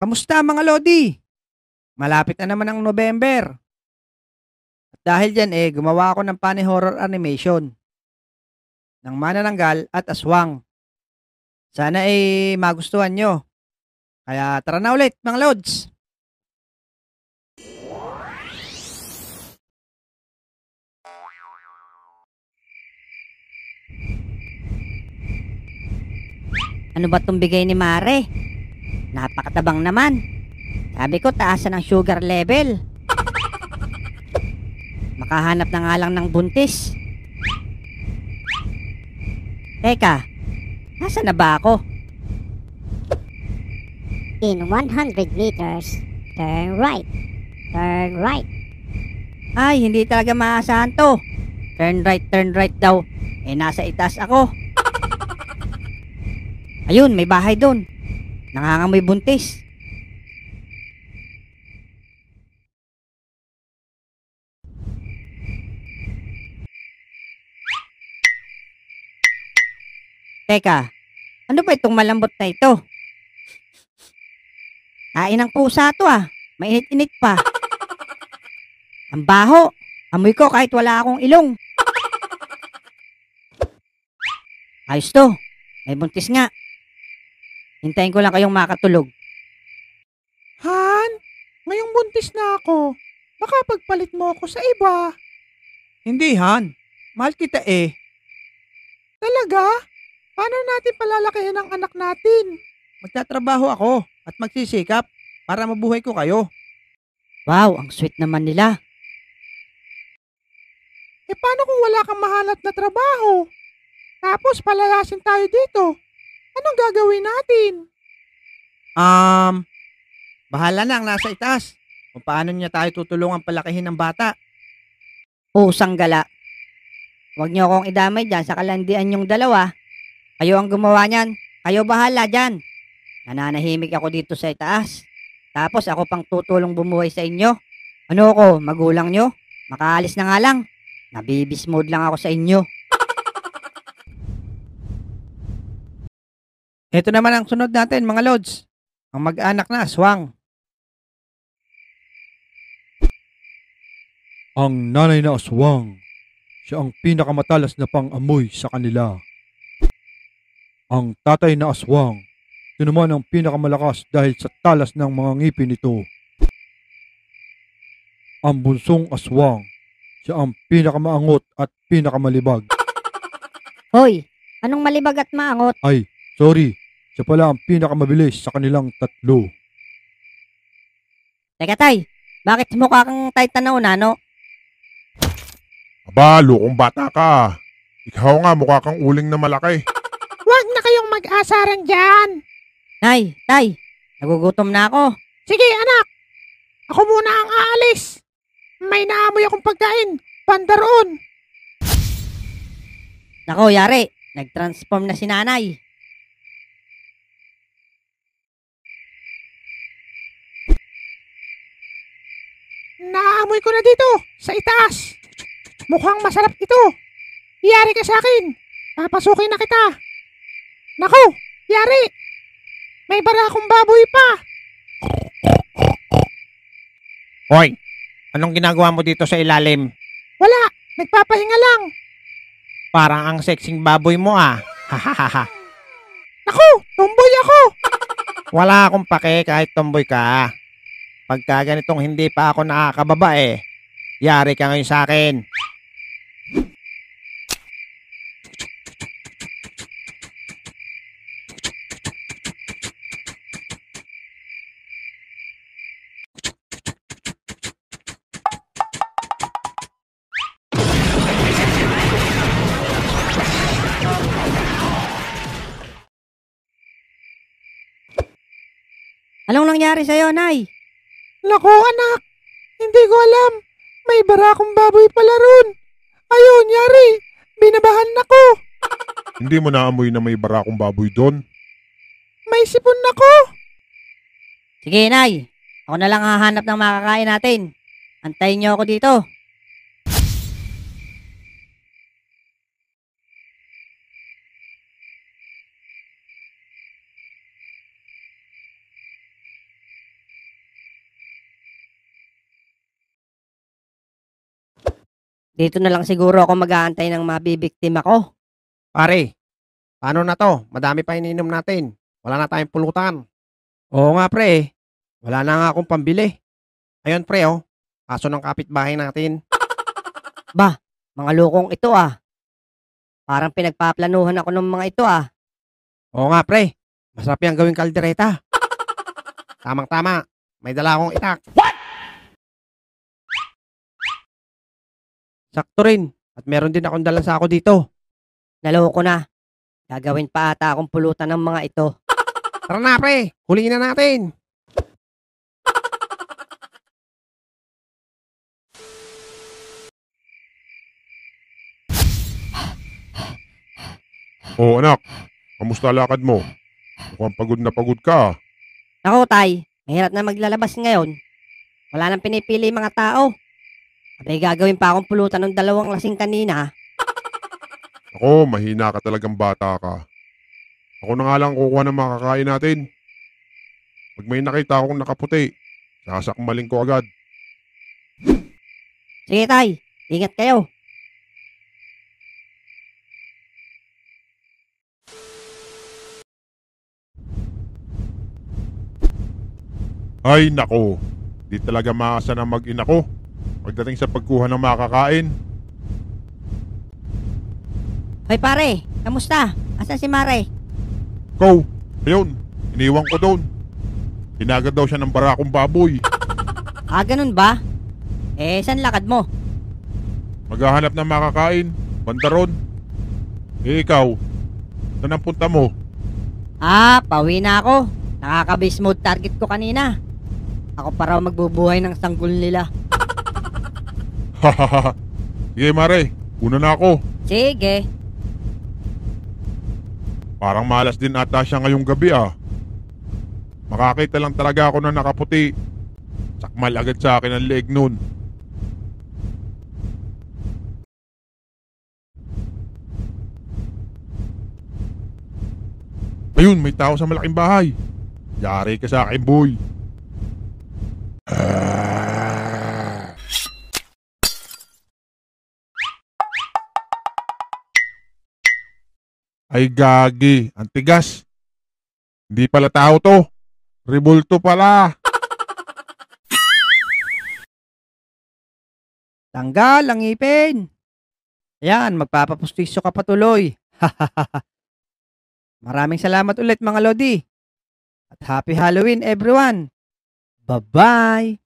Kamusta mga Lodi? Malapit na naman ang November. At dahil dyan gumawa ako ng funny horror animation ng manananggal at aswang. Sana magustuhan nyo. Kaya tara na ulit mga Lods. Ano ba itong bigay ni Mare? Napakatabang naman. Sabi ko, taasan ang sugar level. Makahanap na nga lang ng buntis. Teka, nasa na ba ako? In 100 meters, turn right. Turn right. Ay, hindi talaga maasahan to. Turn right daw. Nasa itaas ako. Ayun, may bahay doon. Nangangamoy buntis. Teka, ano ba itong malambot na ito? Kain ng pusa to ah. Mainit-init pa. Ang baho. Amoy ko kahit wala akong ilong. Ayos to. May buntis nga. Hintayin ko lang kayong makatulog. Han, ngayong buntis na ako. Baka pagpalit mo ako sa iba. Hindi Han, mahal kita Talaga? Paano natin palalakihin ang anak natin? Magtatrabaho ako at magsisikap para mabuhay ko kayo. Wow, ang sweet naman nila. Paano kung wala kang mahanap na trabaho? Tapos palayasin tayo dito. Anong gagawin natin? Bahala na ang nasa itaas kung paano niya tayo tutulungan palakihin ng bata. Pusang gala. Huwag niyo akong idamay dyan sa kalandian yung dalawa. Kayo ang gumawa niyan. Kayo bahala dyan. Nananahimik ako dito sa itaas. Tapos ako pang tutulong bumuhay sa inyo. Ano ako, magulang nyo? Makaalis na nga lang. Nabibismood lang ako sa inyo. Ito naman ang sunod natin mga Lods. Ang mag-anak na aswang. Ang nanay na aswang, siya ang pinakamatalas na pang-amoy sa kanila. Ang tatay na aswang, ito naman ang pinakamalakas dahil sa talas ng mga ngipin nito. Ang bunsong aswang, siya ang pinakamaangot at pinakamalibag. Hoy, anong malibag at maangot? Ay, sorry, siya pala ang pinakamabilis sa kanilang tatlo. Teka tay, bakit mukha kang Titan na unano? Aba, lukong bata ka. Ikaw nga mukha kang uling na malaki. Huwag na kayong mag-asaran dyan. Nay, tay, nagugutom na ako. Sige anak, ako muna ang aalis. May naamoy akong pagkain. Banda roon. Nako, yari, nag-transform na si nanay. Naamoy ko na dito, sa itaas. Mukhang masarap ito. Yari ka sa akin. Papasukin na kita. Naku, yari. May barakong baboy pa. Hoy, anong ginagawa mo dito sa ilalim? Wala, nagpapahinga lang. Parang ang sexing baboy mo Hahaha. Naku, tumboy ako. Wala akong pake kahit tomboy ka. Pagka ganitong hindi pa ako nakakababa yari ka ngayon sa akin. Anong nangyari sa'yo, nay? Naku anak, hindi ko alam. May barakong baboy pala ron. Ayun, yari. Binabahan ako. Hindi mo naamoy na may barakong baboy doon? May sipon ako. Sige, nay. Ako na lang hahanap ng makakain natin. Antayin niyo ako dito. Dito na lang siguro ako mag-aantay ng mabibiktima ko. Pare, paano na to? Madami pa ininom natin. Wala na tayong pulutan. Oo nga pre, wala na nga akong pambili. Ayun pre oh, kaso ng kapitbahay natin. Mga lukong ito ah. Parang pinagpaplanuhan ako ng mga ito ah. Oo nga pre, masarap yung gawing kaldereta. Tamang-tama, may dala akong itak. Sakto rin, at meron din akong dalang sako dito. Naloko na. Gagawin pa ata akong pulutan ng mga ito. Tara na pre, huliin na natin. Oh anak, kamusta lakad mo? Mukhang pagod na pagod ka. Ako tay, mahirap na maglalabas ngayon. Wala nang pinipili yung mga tao. Abay gagawin pa akong pulutan ng 2 lasing kanina. Ako, mahina ka talagang bata ka. Ako na nga lang kukuha ng makakain natin. Pag may nakita akong nakaputi, sasakmalin ko agad. Sige tay, ingat kayo. Ay nako, di talaga maasa ng mag-ina ko pagdating sa pagkuha ng makakain. Hoy pare, kamusta? Asan si Mare? Ikaw, ayun, iniwan ko doon. Hinagad daw siya ng barakong baboy. Ah, ganun ba? Eh, saan lakad mo? Maghahanap ng makakain, banda ron. Eh ikaw, saan ang punta mo? Ah, pauwi na ako. Nakaka-base mode target ko kanina. Ako pa raw magbubuhay ng sanggol nila. Hahaha. Sige Mare, una na ako. Sige. Parang malas din ata siya ngayong gabi ah. Makakita lang talaga ako na nakaputi. Sakmal agad sa akin ang leeg nun. Ayun, may tao sa malaking bahay. Yari ka sa akin, boy. Ay gagi, ang tigas. Hindi pala tao to. Rebulto pala. Tanggal ang ngipin. Ayan, magpapapustiso ka patuloy. Maraming salamat ulit mga Lodi. At happy Halloween everyone. Bye-bye.